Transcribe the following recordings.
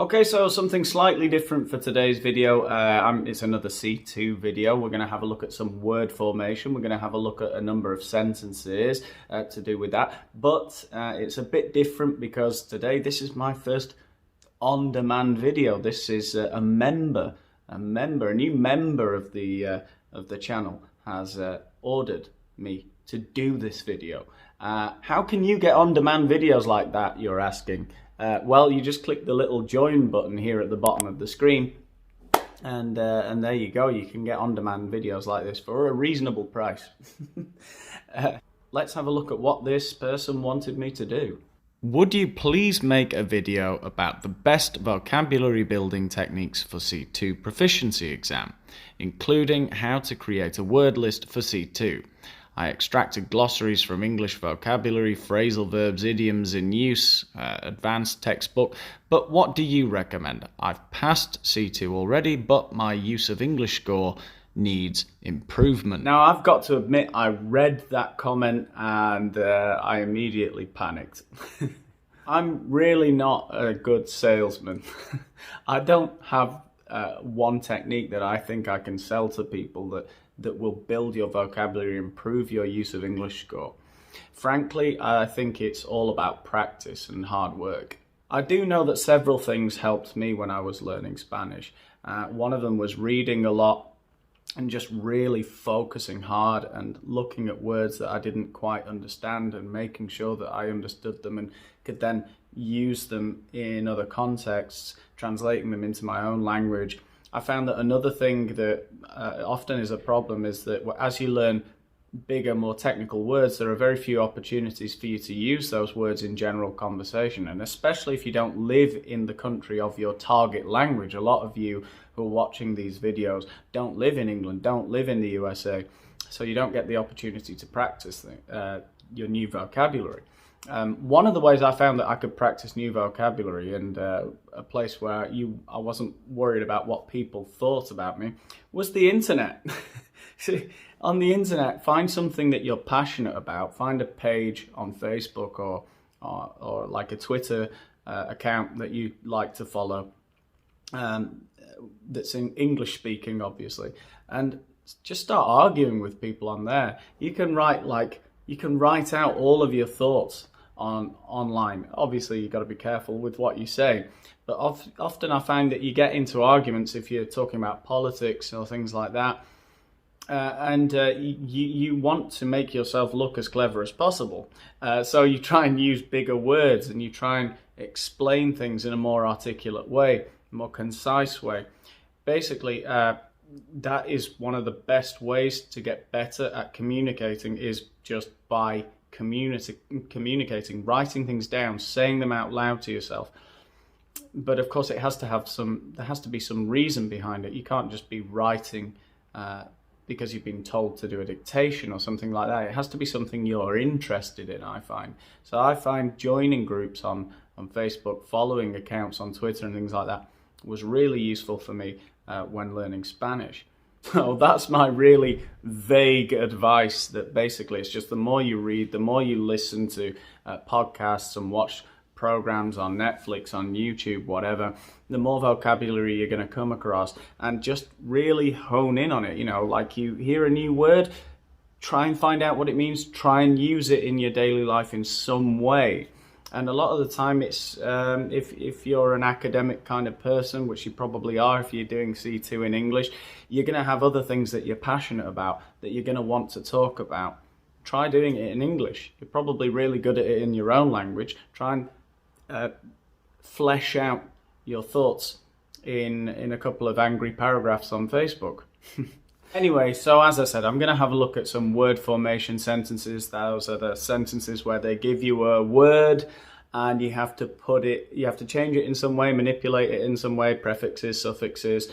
Okay, so something slightly different for today's video. It's another C2 video. We're going to have a look at some word formation. We're going to have a look at a number of sentences to do with that. But it's a bit different because today this is my first on-demand video. This is a new member of the channel has ordered me to do this video. How can you get on-demand videos like that, you're asking? Well, you just click the little join button here at the bottom of the screen, and there you go. You can get on-demand videos like this for a reasonable price. Let's have a look at what this person wanted me to do. Would you please make a video about the best vocabulary building techniques for C2 proficiency exam, including how to create a word list for C2? I extracted glossaries from English vocabulary, phrasal verbs, idioms in use, advanced textbook, but what do you recommend? I've passed C2 already, but my use of English score needs improvement. Now, I've got to admit, I read that comment and I immediately panicked. I'm really not a good salesman. I don't have one technique that I think I can sell to people that will build your vocabulary, improve your use of English score. Frankly, I think it's all about practice and hard work. I do know that several things helped me when I was learning Spanish. One of them was reading a lot and just really focusing hard and looking at words that I didn't quite understand and making sure that I understood them and could then use them in other contexts, translating them into my own language. I found that another thing that often is a problem is that as you learn bigger, more technical words, there are very few opportunities for you to use those words in general conversation, and especially if you don't live in the country of your target language. A lot of you who are watching these videos don't live in England, don't live in the USA, so you don't get the opportunity to practice your new vocabulary. One of the ways I found that I could practice new vocabulary, and a place where I wasn't worried about what people thought about me, was the internet. See, on the internet, find something that you're passionate about. Find a page on Facebook or like a Twitter account that you like to follow, that's in English speaking, obviously, and just start arguing with people on there. You can write out all of your thoughts online. Obviously, you've got to be careful with what you say, but often I find that you get into arguments if you're talking about politics or things like that, and you want to make yourself look as clever as possible. So you try and use bigger words and you try and explain things in a more articulate way, a more concise way. Basically, that is one of the best ways to get better at communicating, is just by communicating, writing things down, saying them out loud to yourself. But of course, there has to be some reason behind it. You can't just be writing because you've been told to do a dictation or something like that. It has to be something you're interested in, I find. So I find joining groups on Facebook, following accounts on Twitter and things like that was really useful for me when learning Spanish. So that's my really vague advice, that basically it's just the more you read, the more you listen to podcasts and watch programs on Netflix, on YouTube, whatever, the more vocabulary you're going to come across, and just really hone in on it. You know, like you hear a new word, try and find out what it means, try and use it in your daily life in some way. And a lot of the time it's, if you're an academic kind of person, which you probably are if you're doing C2 in English, you're going to have other things that you're passionate about, that you're going to want to talk about. Try doing it in English. You're probably really good at it in your own language. Try and flesh out your thoughts in a couple of angry paragraphs on Facebook. Anyway, so as I said, I'm going to have a look at some word formation sentences. Those are the sentences where they give you a word and you have to change it in some way, manipulate it in some way, prefixes, suffixes,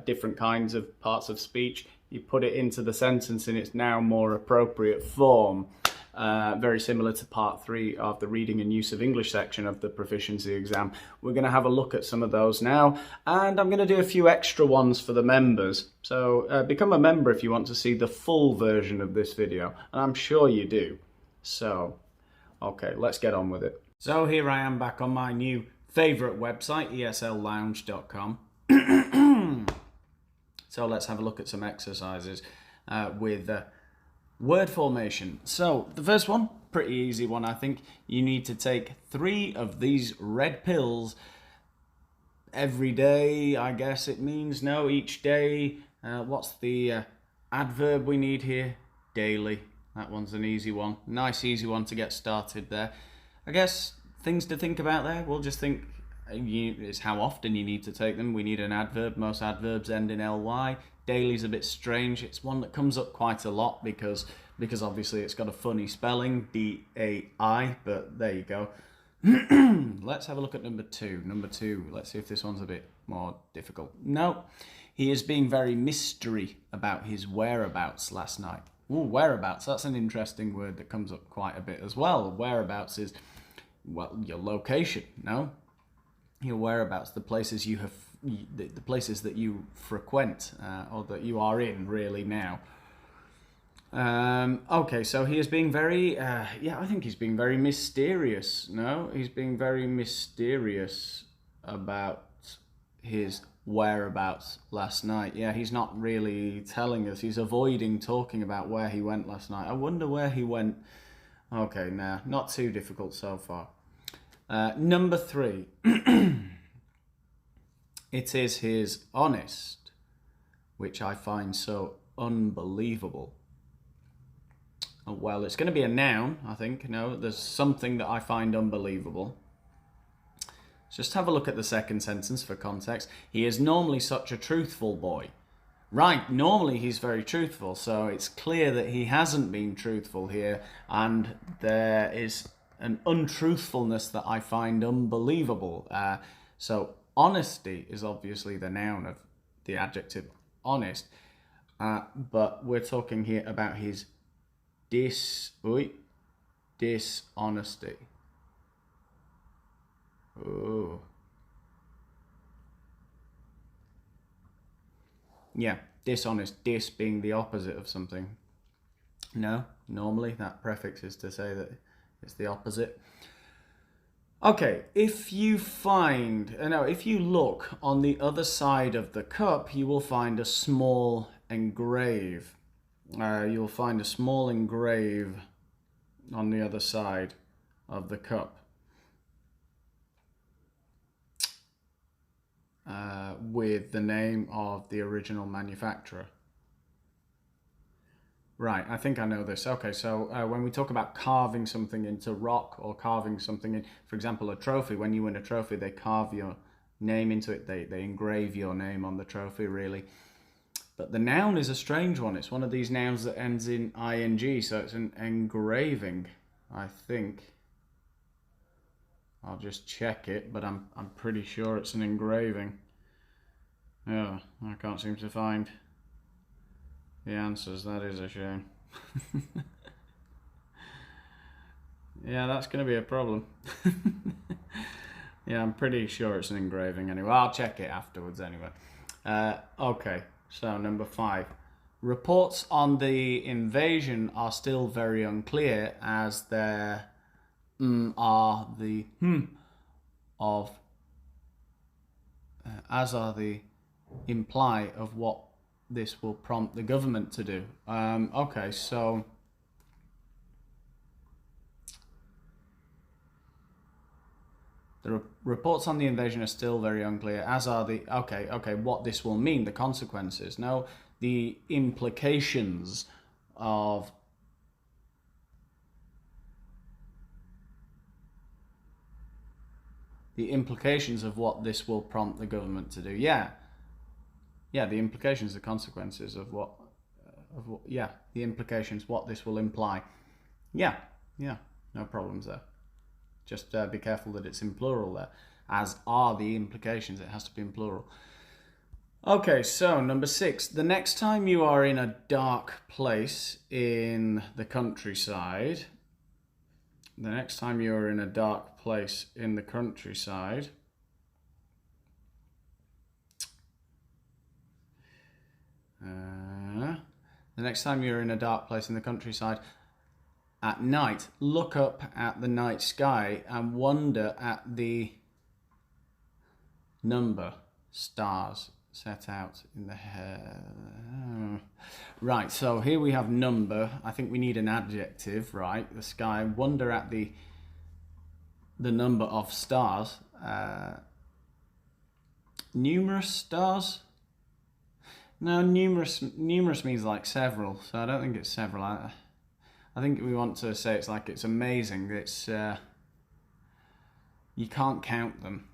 different kinds of parts of speech. You put it into the sentence in its now more appropriate form. Very similar to part 3 of the reading and use of English section of the proficiency exam. We're going to have a look at some of those now, and I'm going to do a few extra ones for the members. So become a member if you want to see the full version of this video, and I'm sure you do. So, okay, let's get on with it. So here I am back on my new favorite website, esllounge.com. So let's have a look at some exercises with word formation. So the first one, pretty easy one, I think. You need to take 3 of these red pills every day, I guess it means. No, each day. What's the adverb we need here? Daily. That one's an easy one. Nice easy one to get started there. I guess things to think about there. We'll just think it's how often you need to take them. We need an adverb. Most adverbs end in ly. Daily's a bit strange. It's one that comes up quite a lot because obviously it's got a funny spelling, D-A-I, but there you go. Let's have a look at number 2. Number 2, let's see if this one's a bit more difficult. No, he is being very mystery about his whereabouts last night. Ooh, whereabouts, that's an interesting word that comes up quite a bit as well. Whereabouts is, well, your location, no? Your whereabouts, the places you have, the places that you frequent or that you are in really now. Okay, so he is being very, I think he's being very mysterious. No, he's being very mysterious about his whereabouts last night. Yeah, he's not really telling us. He's avoiding talking about where he went last night. I wonder where he went. Okay, nah, not too difficult so far. Number 3. It is his honest, which I find so unbelievable. Well, it's going to be a noun, I think. No, there's something that I find unbelievable. Just have a look at the second sentence for context. He is normally such a truthful boy. Right, normally he's very truthful, so it's clear that he hasn't been truthful here, and there is an untruthfulness that I find unbelievable. So honesty is obviously the noun of the adjective honest, but we're talking here about his dishonesty. Oh. Yeah, dishonest, dis being the opposite of something. No, normally that prefix is to say that it's the opposite. Okay, if you look on the other side of the cup, you will find a small engrave. You'll find a small engrave on the other side of the cup. With the name of the original manufacturer. Right, I think I know this. Okay, so when we talk about carving something into rock or carving something in, for example, a trophy, when you win a trophy, they carve your name into it. They engrave your name on the trophy, really. But the noun is a strange one. It's one of these nouns that ends in ing, so it's an engraving, I think. I'll just check it, but I'm pretty sure it's an engraving. Yeah, I can't seem to find the answers. That is a shame. Yeah, that's going to be a problem. Yeah, I'm pretty sure it's an engraving anyway. I'll check it afterwards anyway. Okay, so number 5. Reports on the invasion are still very unclear, as there are the as are the imply of what this will prompt the government to do. Okay, so the reports on the invasion are still very unclear, as are the what this will mean, the consequences. No, the implications of what this will prompt the government to do. Yeah, the implications, the consequences of what the implications, what this will imply. Yeah, no problems there. Just be careful that it's in plural there. As are the implications, it has to be in plural. Okay, so number 6. The next time you are in a dark place in the countryside, the next time you're in a dark place in the countryside at night, look up at the night sky and wonder at the number, stars set out in the right, so here we have number. I think we need an adjective, right? The sky, wonder at the number of stars. Numerous stars? No, numerous means like several, so I don't think it's several. I think we want to say it's like it's amazing. It's you can't count them.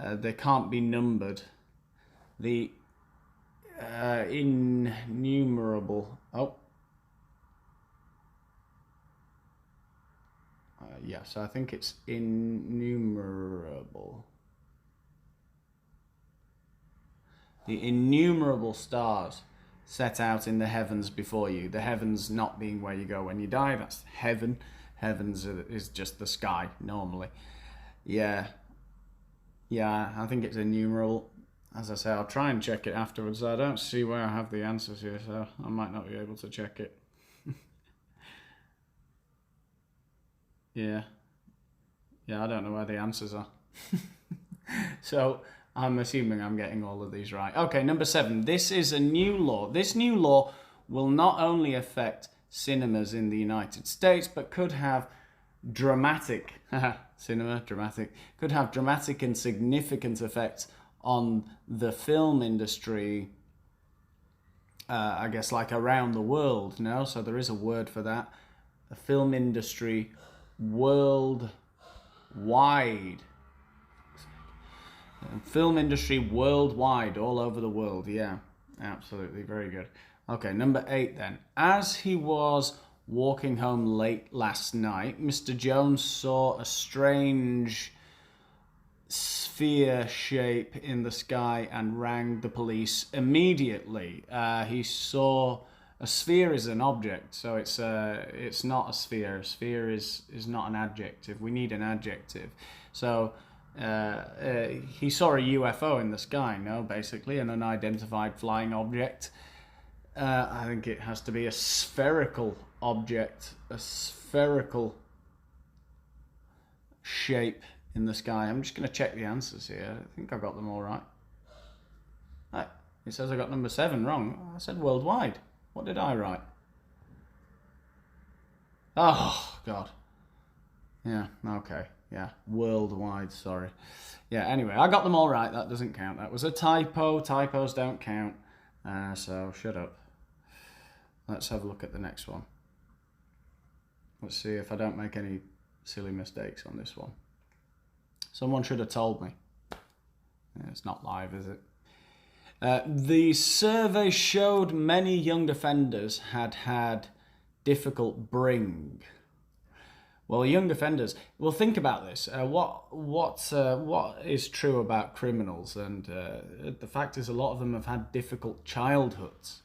They can't be numbered. The innumerable. Yeah, so I think it's innumerable. The innumerable stars set out in the heavens before you. The heavens not being where you go when you die. That's heaven. Heavens is just the sky normally. Yeah, I think it's innumerable. As I say, I'll try and check it afterwards. I don't see where I have the answers here, so I might not be able to check it. Yeah, I don't know where the answers are. So I'm assuming I'm getting all of these right. Okay, number 7. This is a new law. This new law will not only affect cinemas in the United States, but could have dramatic could have dramatic and significant effects on the film industry, I guess, like around the world. No, so there is a word for that. The film industry worldwide. Film industry worldwide, all over the world. Yeah, absolutely, very good. Okay, number 8 then. As he was walking home late last night, Mr. Jones saw a strange sphere shape in the sky and rang the police immediately. He saw a sphere is an object, so it's not a sphere. A sphere is not an adjective. We need an adjective. So he saw a UFO in the sky, basically an unidentified flying object. I think it has to be a spherical object, a spherical shape in the sky. I'm just going to check the answers here. I think I got them all right. It says I got number 7 wrong. I said worldwide. What did I write? Oh, God. Yeah, okay. Yeah, worldwide, sorry. Yeah, anyway, I got them all right. That doesn't count. That was a typo. Typos don't count. So shut up. Let's have a look at the next one. Let's see if I don't make any silly mistakes on this one. Someone should have told me. It's not live, is it? The survey showed many young offenders had difficult bring. Well, young offenders. Well, think about this. What is true about criminals? And the fact is, a lot of them have had difficult childhoods.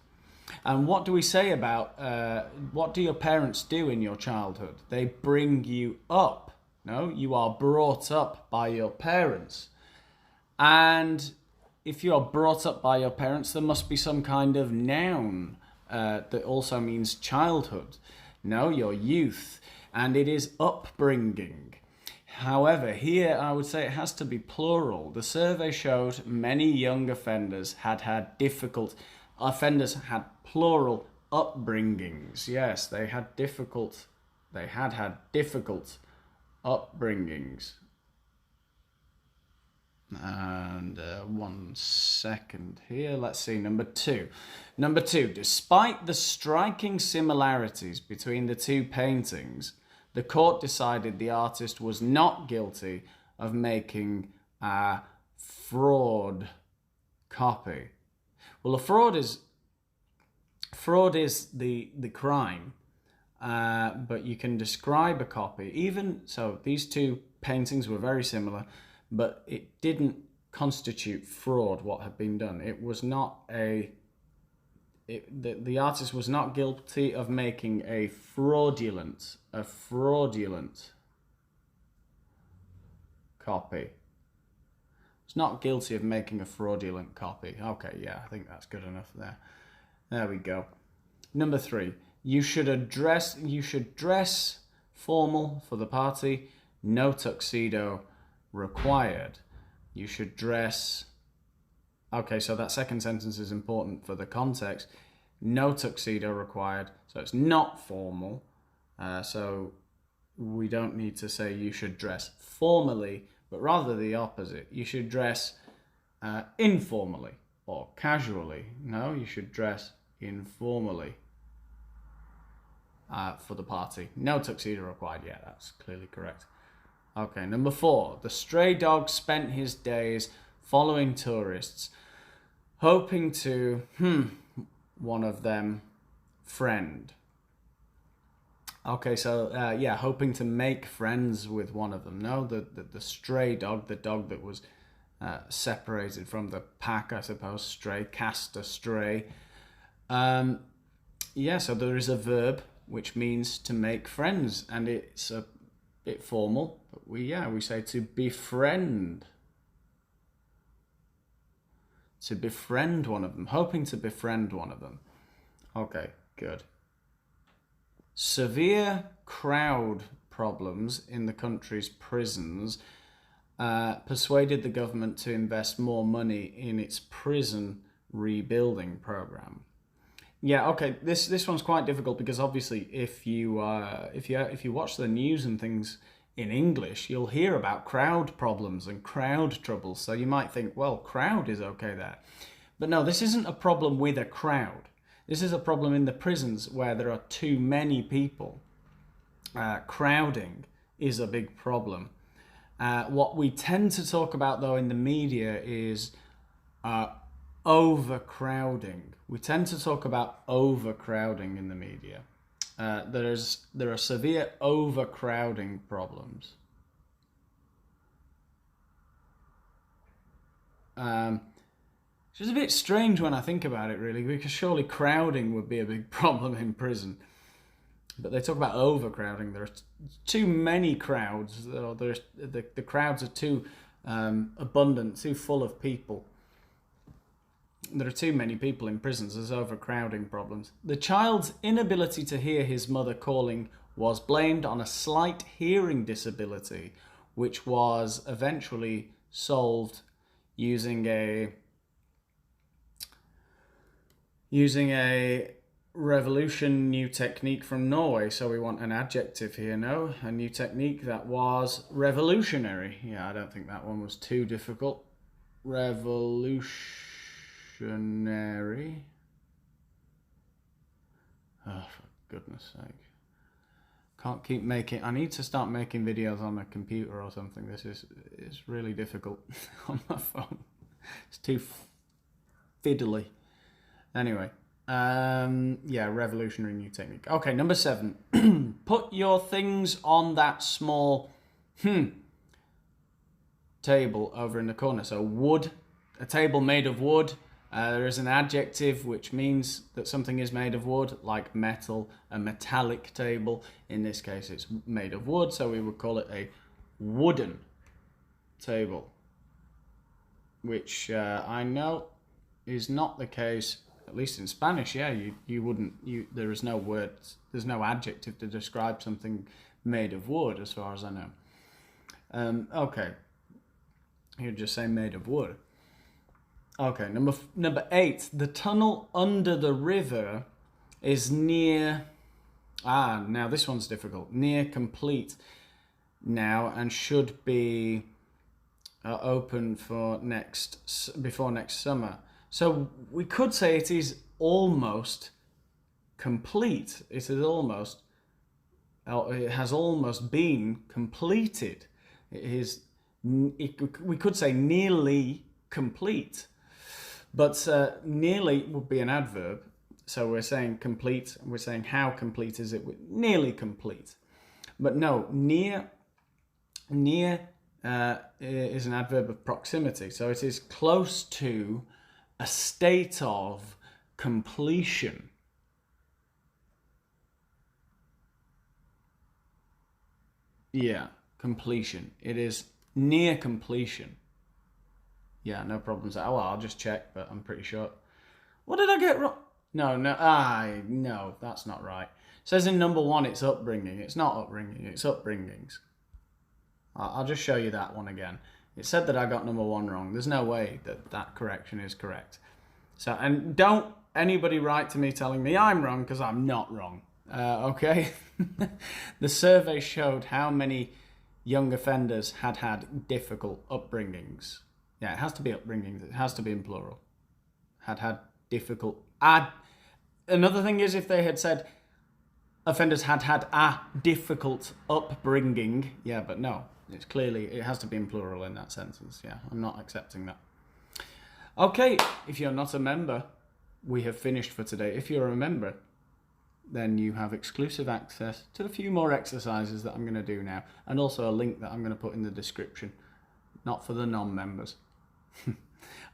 And what do we say about what do your parents do in your childhood? They bring you up. No, you are brought up by your parents. And if you are brought up by your parents, there must be some kind of noun that also means childhood. No, your youth. And it is upbringing. However, here I would say it has to be plural. The survey showed many young offenders had difficult plural upbringings. Yes, they had difficult upbringings. And 1 second here. Let's see, number 2. Number 2, despite the striking similarities between the two paintings, the court decided the artist was not guilty of making a fraud copy. Well, a fraud is the crime, but you can describe a copy. Even so, these two paintings were very similar, but it didn't constitute fraud. What had been done, it was not the artist was not guilty of making a fraudulent copy. It's not guilty of making a fraudulent copy. Okay, yeah, I think that's good enough there. There we go. Number 3, you should dress formal for the party. No tuxedo required. You should dress. Okay, so that second sentence is important for the context. No tuxedo required, so it's not formal. So we don't need to say you should dress formally, but rather the opposite. You should dress informally or casually. No, you should dress informally for the party. No tuxedo required. Yeah, that's clearly correct. Okay, number 4. The stray dog spent his days following tourists, hoping to, one of them, friend. Okay, so yeah, hoping to make friends with one of them. No, the stray dog, the dog that was separated from the pack, I suppose, stray, cast astray. Yeah, so there is a verb which means to make friends, and it's a bit formal, but we say to befriend. To befriend one of them, hoping to befriend one of them. Okay, good. Severe crowd problems in the country's prisons persuaded the government to invest more money in its prison rebuilding program. Yeah, okay. This one's quite difficult because obviously, if you watch the news and things in English, you'll hear about crowd problems and crowd troubles. So you might think, well, crowd is okay there, but no, this isn't a problem with a crowd. This is a problem in the prisons where there are too many people. Crowding is a big problem. What we tend to talk about, though, in the media is overcrowding. We tend to talk about overcrowding in the media. There are severe overcrowding problems. Which is a bit strange when I think about it, really, because surely crowding would be a big problem in prison. But they talk about overcrowding. There are too many crowds. The crowds are too abundant, too full of people. There are too many people in prisons. There's overcrowding problems. The child's inability to hear his mother calling was blamed on a slight hearing disability, which was eventually solved using a revolution new technique from Norway. So we want an adjective here, no? A new technique that was revolutionary. Yeah, I don't think that one was too difficult. Revolutionary. Oh, for goodness sake. Can't keep making... I need to start making videos on a computer or something. This is really difficult on my phone. It's too fiddly. Anyway, yeah, revolutionary new technique. Okay, number 7. Put your things on that small table over in the corner. So wood, a table made of wood. There is an adjective which means that something is made of wood, like metal, a metallic table. In this case, it's made of wood, so we would call it a wooden table, which I know is not the case. At least in Spanish, yeah, you wouldn't, there is no word, there's no adjective to describe something made of wood, as far as I know. Okay, you'd just say made of wood. Okay, number 8, the tunnel under the river is near, now this one's difficult, near complete now and should be open for before next summer. So we could say it is almost complete. It has almost been completed. We could say nearly complete, but nearly would be an adverb. So we're saying complete. We're saying how complete is it? Nearly complete. But no, near is an adverb of proximity. So it is close to a state of completion. Yeah, completion. It is near completion. Yeah, no problems. Oh, well, I'll just check, but I'm pretty sure. What did I get wrong? No, that's not right. It says in number 1 it's upbringing. It's not upbringing, it's upbringings. I'll just show you that one again. It said that I got number 1 wrong. There's no way that that correction is correct. So, and don't anybody write to me telling me I'm wrong, because I'm not wrong. Okay? The survey showed how many young offenders had difficult upbringings. Yeah, it has to be upbringings. It has to be in plural. Had difficult. Another thing is if they had said offenders had a difficult upbringing. Yeah, but no. It's clearly, it has to be in plural in that sentence. Yeah, I'm not accepting that. Okay, if you're not a member, we have finished for today. If you're a member, then you have exclusive access to a few more exercises that I'm going to do now, and also a link that I'm going to put in the description, not for the non-members.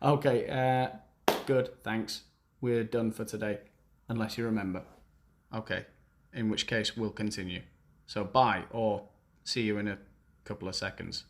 Okay, good, thanks. We're done for today, unless you're a member. Okay, in which case we'll continue. So bye, or see you in a couple of seconds.